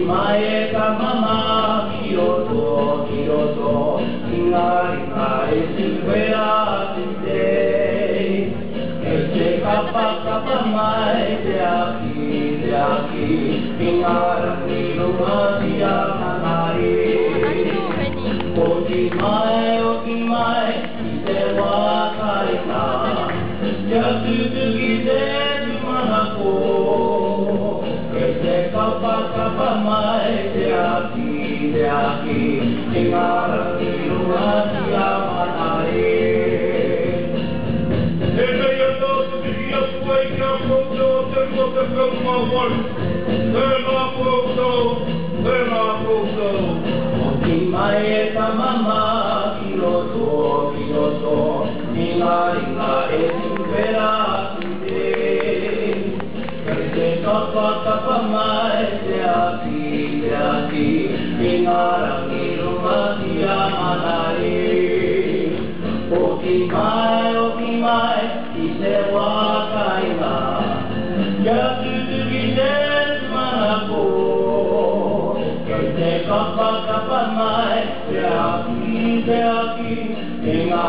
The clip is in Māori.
mai e ka mama ki roto, inga e sinwera tinte. E te kapa mai te aki, inga rangi runga tia manari. O ki mai, i te wakaina, kia tutu ki te tumanako. E te kapa mai te aki, inga rangi runga tia manari. E mei a tau te tiki a puai kia koutou te rua te whauma waru. Tēnā koutou. O ki mai e ka mama ki roto, inga e sinwera tinte. E te kapa mai te aki, inga rangi runga tia manari. O ki mai, i te wakaina, kia tutu ki te tumanako. E te kapa mai te aki, inga